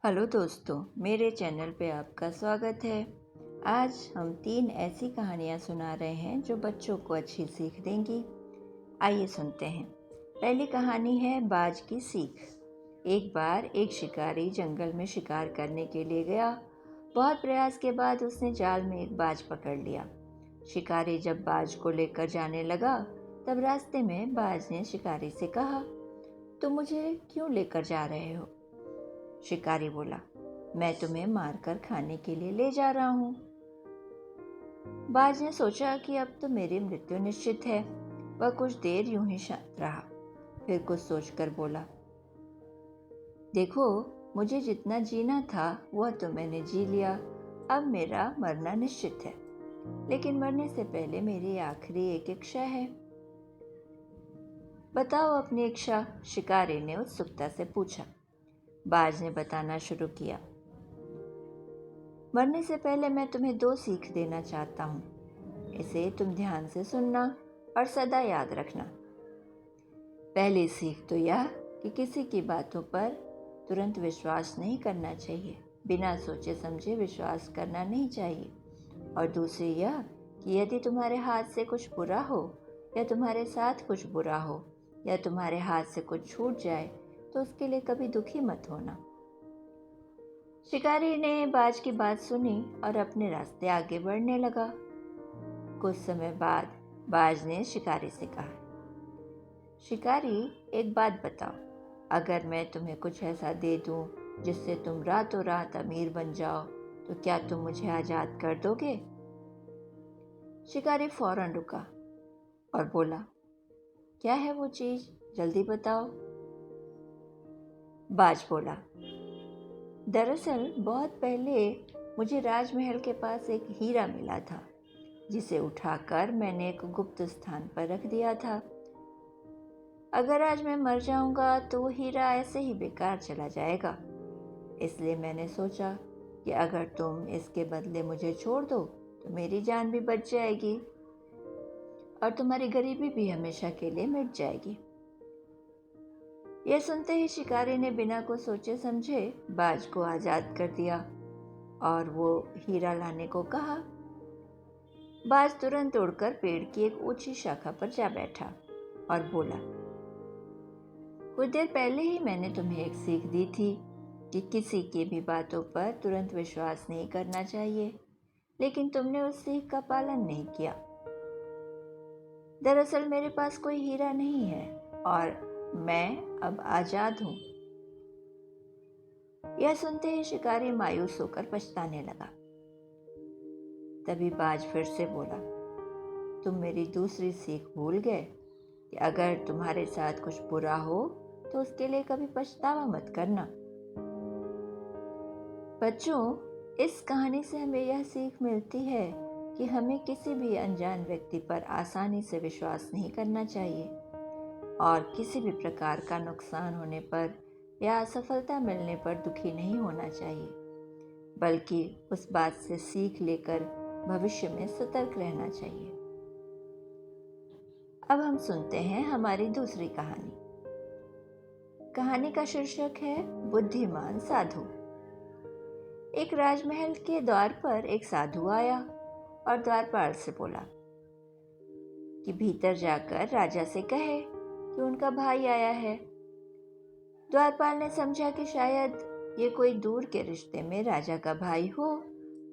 Hello दोस्तों, मेरे channel पे आपका स्वागत है। आज हम 3 ऐसी कहानियाँ सुना रहे हैं जो बच्चों को अच्छी सीख देंगी। आइए सुनते हैं। पहली कहानी है बाज की सीख। एक बार एक शिकारी जंगल में शिकार करने के लिए गया। बहुत प्रयास के बाद उसने जाल में एक बाज पकड़ लिया। शिकारी जब बाज को लेकर जाने लगा तब रास्ते में बाज ने शिकारी से कहा, तुम मुझे क्यों लेकर जा रहे हो? शिकारी बोला, मैं तुम्हें मारकर खाने के लिए ले जा रहा हूँ। बाज ने सोचा कि अब तो मेरी मृत्यु निश्चित है। वह कुछ देर यूं ही शांत रहा, फिर कुछ सोचकर बोला, देखो, मुझे जितना जीना था वह तो मैंने जी लिया। अब मेरा मरना निश्चित है, लेकिन मरने से पहले मेरी आखिरी एक इच्छा है। बताओ अपनी इच्छा, शिकारी ने उत्सुकता से पूछा। बाज ने बताना शुरू किया। मरने से पहले मैं तुम्हें 2 सीख देना चाहता हूँ। इसे तुम ध्यान से सुनना और सदा याद रखना। पहली सीख तो यह कि किसी की बातों पर तुरंत विश्वास नहीं करना चाहिए। बिना सोचे समझे विश्वास करना नहीं चाहिए। और दूसरी यह कि यदि तुम्हारे हाथ से कुछ बुरा हो या तुम्हारे साथ कुछ बुरा हो या तुम्हारे हाथ से कुछ छूट जाए तो उसके लिए कभी दुखी मत होना। शिकारी ने बाज की बात सुनी और अपने रास्ते आगे बढ़ने लगा। कुछ समय बाद बाज ने शिकारी से कहा, शिकारी, एक बात बताओ, अगर मैं तुम्हें कुछ ऐसा दे दूं जिससे तुम रातों रात अमीर बन जाओ तो क्या तुम मुझे आजाद कर दोगे? शिकारी फौरन रुका और बोला, क्या है वो चीज, जल्दी बताओ। बाज बोला, दरअसल बहुत पहले मुझे राजमहल के पास एक हीरा मिला था, जिसे उठाकर मैंने एक गुप्त स्थान पर रख दिया था। अगर आज मैं मर जाऊंगा तो वो हीरा ऐसे ही बेकार चला जाएगा। इसलिए मैंने सोचा कि अगर तुम इसके बदले मुझे छोड़ दो तो मेरी जान भी बच जाएगी और तुम्हारी गरीबी भी हमेशा के लिए मिट जाएगी। यह सुनते ही शिकारी ने बिना कुछ सोचे समझे बाज को आजाद कर दिया और वो हीरा लाने को कहा। बाज तुरंत उड़कर पेड़ की एक ऊंची शाखा पर जा बैठा और बोला, कुछ देर पहले ही मैंने तुम्हें एक सीख दी थी कि किसी की भी बातों पर तुरंत विश्वास नहीं करना चाहिए, लेकिन तुमने उस सीख का पालन नहीं किया। दरअसल मेरे पास कोई हीरा नहीं है और मैं अब आजाद हूं। यह सुनते ही शिकारी मायूस होकर पछताने लगा। तभी बाज फिर से बोला, तुम मेरी दूसरी सीख भूल गए कि अगर तुम्हारे साथ कुछ बुरा हो तो उसके लिए कभी पछतावा मत करना। बच्चों, इस कहानी से हमें यह सीख मिलती है कि हमें किसी भी अनजान व्यक्ति पर आसानी से विश्वास नहीं करना चाहिए और किसी भी प्रकार का नुकसान होने पर या असफलता मिलने पर दुखी नहीं होना चाहिए, बल्कि उस बात से सीख लेकर भविष्य में सतर्क रहना चाहिए। अब हम सुनते हैं हमारी दूसरी कहानी। कहानी का शीर्षक है बुद्धिमान साधु। एक राजमहल के द्वार पर एक साधु आया और द्वारपाल से बोला कि भीतर जाकर राजा से कहे कि उनका भाई आया है। द्वारपाल ने समझा कि शायद ये कोई दूर के रिश्ते में राजा का भाई हो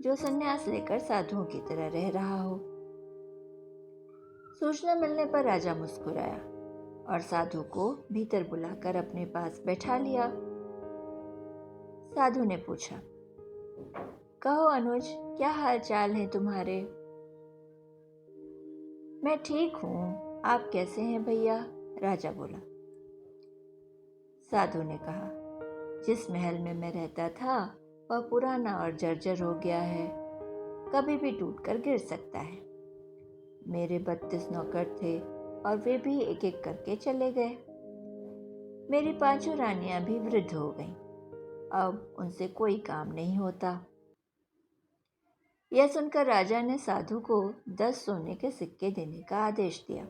जो संन्यास लेकर साधुओं की तरह रह रहा हो। सूचना मिलने पर राजा मुस्कुराया और साधु को भीतर बुलाकर अपने पास बैठा लिया। साधु ने पूछा, कहो अनुज, क्या हाल चाल है तुम्हारे? मैं ठीक हूँ, आप कैसे हैं भैया? राजा बोला। साधु ने कहा, जिस महल में मैं रहता था वह पुराना और जर्जर हो गया है, कभी भी टूटकर गिर सकता है। मेरे 32 नौकर थे और वे भी एक एक करके चले गए। मेरी 5 रानियां भी वृद्ध हो गईं। अब उनसे कोई काम नहीं होता। यह सुनकर राजा ने साधु को 10 सोने के सिक्के देने का आदेश दिया।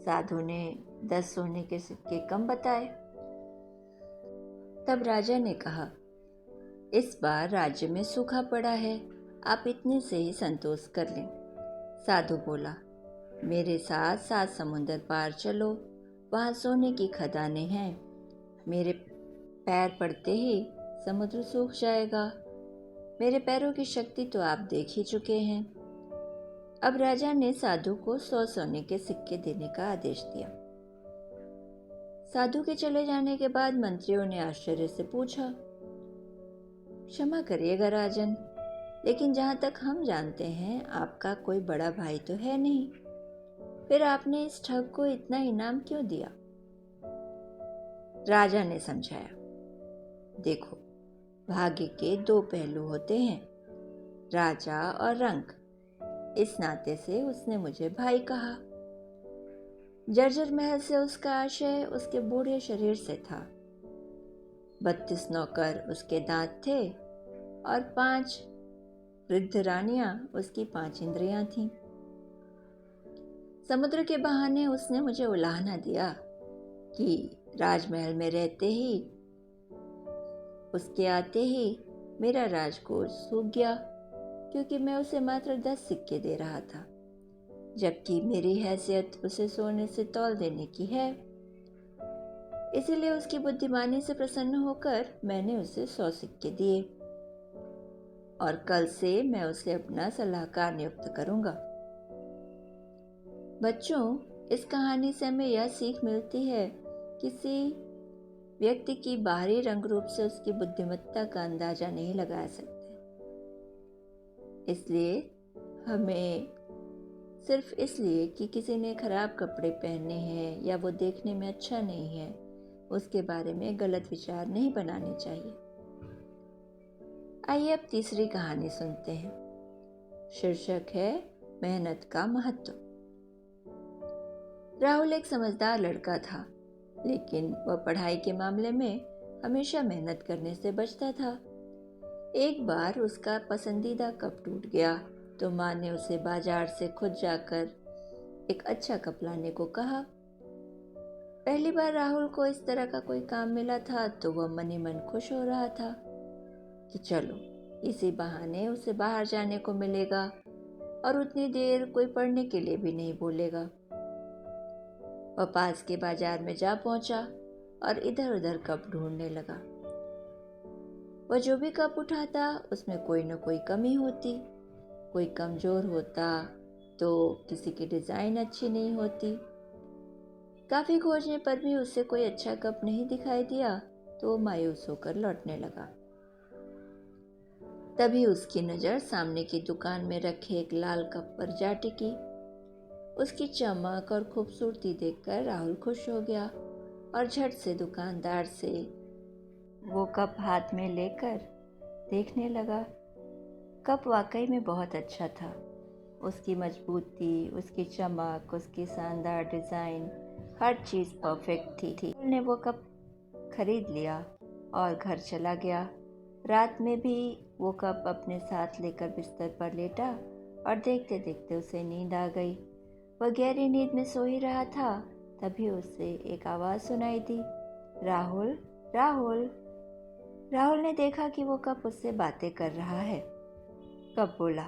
साधु ने 10 सोने के सिक्के कम बताए। तब राजा ने कहा, इस बार राज्य में सूखा पड़ा है, आप इतने से ही संतोष कर लें। साधु बोला, मेरे साथ 7 समुंदर पार चलो, वहाँ सोने की खदानें हैं। मेरे पैर पड़ते ही समुद्र सूख जाएगा। मेरे पैरों की शक्ति तो आप देख ही चुके हैं। अब राजा ने साधु को 100 सोने के सिक्के देने का आदेश दिया। साधु के चले जाने के बाद मंत्रियों ने आश्चर्य से पूछा, क्षमा करिएगा राजन, लेकिन जहां तक हम जानते हैं आपका कोई बड़ा भाई तो है नहीं, फिर आपने इस ठग को इतना इनाम क्यों दिया? राजा ने समझाया, देखो, भाग्य के 2 पहलू होते हैं, राजा और रंक। इस नाते से उसने मुझे भाई कहा। जर्जर महल से उसका आशय उसके बूढ़े शरीर से था। 32 नौकर उसके दांत थे और 5 वृद्ध रानियां उसकी 5 इंद्रियां थीं। समुद्र के बहाने उसने मुझे उलाहना दिया कि राजमहल में रहते ही, उसके आते ही मेरा राजकोष सूख गया, क्योंकि मैं उसे मात्र 10 सिक्के दे रहा था, जबकि मेरी हैसियत उसे सोने से तौल देने की है। इसीलिए उसकी बुद्धिमानी से प्रसन्न होकर मैंने उसे 100 सिक्के दिए और कल से मैं उसे अपना सलाहकार नियुक्त करूंगा। बच्चों, इस कहानी से हमें यह सीख मिलती है, किसी व्यक्ति की बाहरी रंग रूप से उसकी बुद्धिमत्ता का अंदाजा नहीं लगा सकते। इसलिए हमें सिर्फ इसलिए कि किसी ने खराब कपड़े पहने हैं या वो देखने में अच्छा नहीं है, उसके बारे में गलत विचार नहीं बनाने चाहिए। आइए अब तीसरी कहानी सुनते हैं। शीर्षक है मेहनत का महत्व। राहुल एक समझदार लड़का था, लेकिन वह पढ़ाई के मामले में हमेशा मेहनत करने से बचता था। एक बार उसका पसंदीदा कप टूट गया तो माँ ने उसे बाजार से खुद जाकर एक अच्छा कप लाने को कहा। पहली बार राहुल को इस तरह का कोई काम मिला था तो वह मन ही मन खुश हो रहा था कि चलो, इसी बहाने उसे बाहर जाने को मिलेगा और उतनी देर कोई पढ़ने के लिए भी नहीं बोलेगा। वह पास के बाजार में जा पहुंचा और इधर उधर कप ढूंढने लगा। वह जो भी कप उठाता उसमें कोई न कोई कमी होती, कोई कमजोर होता तो किसी की डिजाइन अच्छी नहीं होती। काफी खोजने पर भी उसे कोई अच्छा कप नहीं दिखाई दिया तो वो मायूस होकर लौटने लगा। तभी उसकी नजर सामने की दुकान में रखे एक लाल कप पर जा टिकी। उसकी चमक और खूबसूरती देखकर राहुल खुश हो गया और झट से दुकानदार से वो कप हाथ में लेकर देखने लगा। कप वाकई में बहुत अच्छा था। उसकी मजबूती, उसकी चमक, उसकी शानदार डिज़ाइन, हर चीज़ परफेक्ट थी। राहुल ने वो कप खरीद लिया और घर चला गया। रात में भी वो कप अपने साथ लेकर बिस्तर पर लेटा और देखते देखते उसे नींद आ गई। वह गहरी नींद में सो ही रहा था, तभी उसे एक आवाज़ सुनाई दी, राहुल, राहुल। राहुल ने देखा कि वो कप उससे बातें कर रहा है। कप बोला,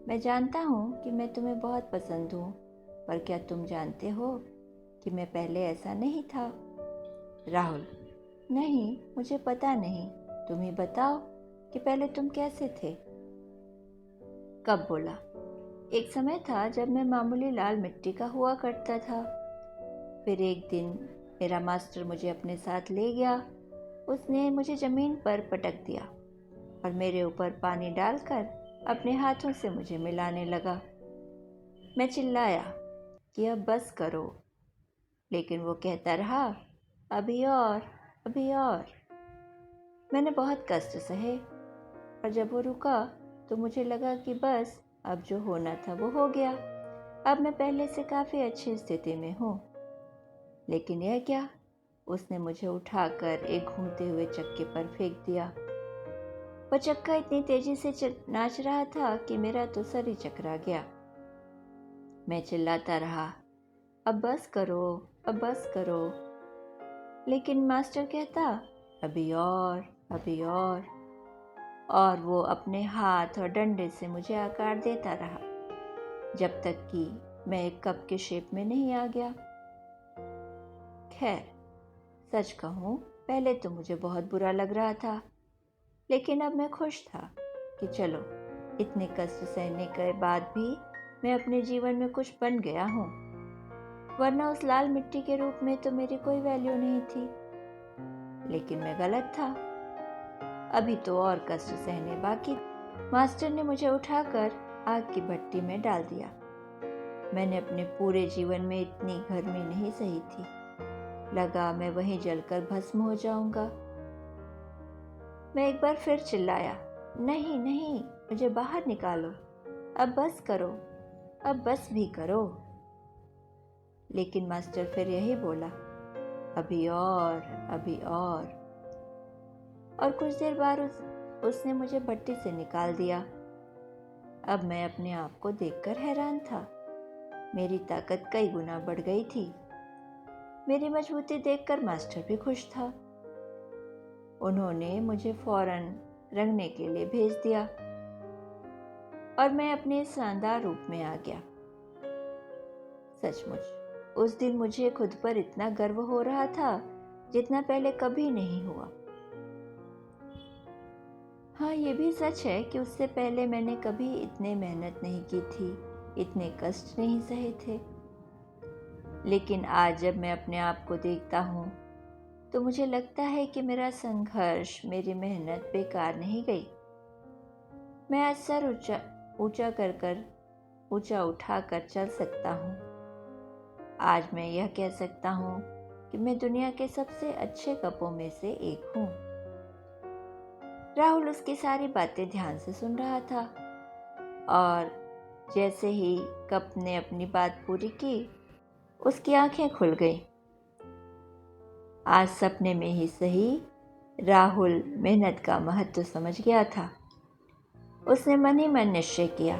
मैं जानता हूँ कि मैं तुम्हें बहुत पसंद हूँ, पर क्या तुम जानते हो कि मैं पहले ऐसा नहीं था? राहुल, नहीं, मुझे पता नहीं, तुम ही बताओ कि पहले तुम कैसे थे? कप बोला, एक समय था जब मैं मामूली लाल मिट्टी का हुआ करता था। फिर एक दिन मेरा मास्टर मुझे अपने साथ ले गया। उसने मुझे ज़मीन पर पटक दिया और मेरे ऊपर पानी डालकर अपने हाथों से मुझे मिलाने लगा। मैं चिल्लाया कि अब बस करो, लेकिन वो कहता रहा, अभी और, अभी और। मैंने बहुत कष्ट सहे और जब वो रुका तो मुझे लगा कि बस अब जो होना था वो हो गया। अब मैं पहले से काफ़ी अच्छी स्थिति में हूँ। लेकिन यह क्या? उसने मुझे उठाकर एक घूमते हुए चक्के पर फेंक दिया। वह चक्का इतनी तेजी से नाच रहा था कि मेरा तो सर ही चकरा गया। मैं चिल्लाता रहा, अब बस करो, अब बस करो। लेकिन मास्टर कहता, अभी और वो अपने हाथ और डंडे से मुझे आकार देता रहा जब तक कि मैं एक कप के शेप में नहीं आ गया। खैर, सच कहूँ पहले तो मुझे बहुत बुरा लग रहा था, लेकिन अब मैं खुश था कि चलो इतने कष्ट सहने के बाद भी मैं अपने जीवन में कुछ बन गया हूँ, वरना उस लाल मिट्टी के रूप में तो मेरी कोई वैल्यू नहीं थी। लेकिन मैं गलत था, अभी तो और कष्ट सहने बाकी। मास्टर ने मुझे उठाकर आग की भट्टी में डाल दिया। मैंने अपने पूरे जीवन में इतनी गर्मी नहीं सही थी, लगा मैं वहीं जलकर भस्म हो जाऊंगा। मैं एक बार फिर चिल्लाया, नहीं नहीं, मुझे बाहर निकालो, अब बस करो, अब बस भी करो। लेकिन मास्टर फिर यही बोला, अभी और कुछ देर बाद उसने मुझे भट्टी से निकाल दिया। अब मैं अपने आप को देखकर हैरान था। मेरी ताकत कई गुना बढ़ गई थी। मेरी मजबूती देखकर मास्टर भी खुश था। उन्होंने मुझे फौरन रंगने के लिए भेज दिया और मैं अपने शानदार रूप में आ गया। सचमुच उस दिन मुझे खुद पर इतना गर्व हो रहा था जितना पहले कभी नहीं हुआ। हाँ, ये भी सच है कि उससे पहले मैंने कभी इतने मेहनत नहीं की थी, इतने कष्ट नहीं सहे थे। लेकिन आज जब मैं अपने आप को देखता हूँ तो मुझे लगता है कि मेरा संघर्ष, मेरी मेहनत बेकार नहीं गई। मैं आज सर ऊंचा उठा कर चल सकता हूँ। आज मैं यह कह सकता हूँ कि मैं दुनिया के सबसे अच्छे कपों में से एक हूँ। राहुल उसकी सारी बातें ध्यान से सुन रहा था और जैसे ही कप ने अपनी बात पूरी की, उसकी आंखें खुल गईं। आज सपने में ही सही, राहुल मेहनत का महत्व समझ गया था। उसने मन ही मन निश्चय किया,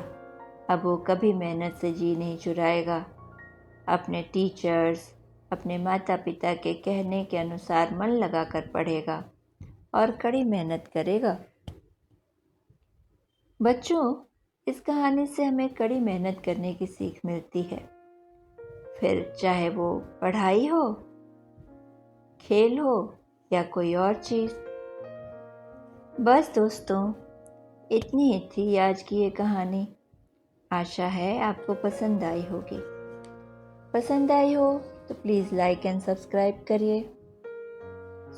अब वो कभी मेहनत से जी नहीं चुराएगा। अपने टीचर्स, अपने माता पिता के कहने के अनुसार मन लगाकर पढ़ेगा और कड़ी मेहनत करेगा। बच्चों, इस कहानी से हमें कड़ी मेहनत करने की सीख मिलती है, फिर चाहे वो पढ़ाई हो, खेल हो या कोई और चीज़। बस दोस्तों, इतनी ही थी आज की ये कहानी। आशा है आपको पसंद आई होगी। पसंद आई हो तो प्लीज़ लाइक एंड सब्सक्राइब करिए।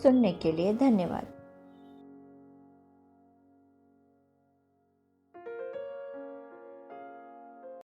सुनने के लिए धन्यवाद।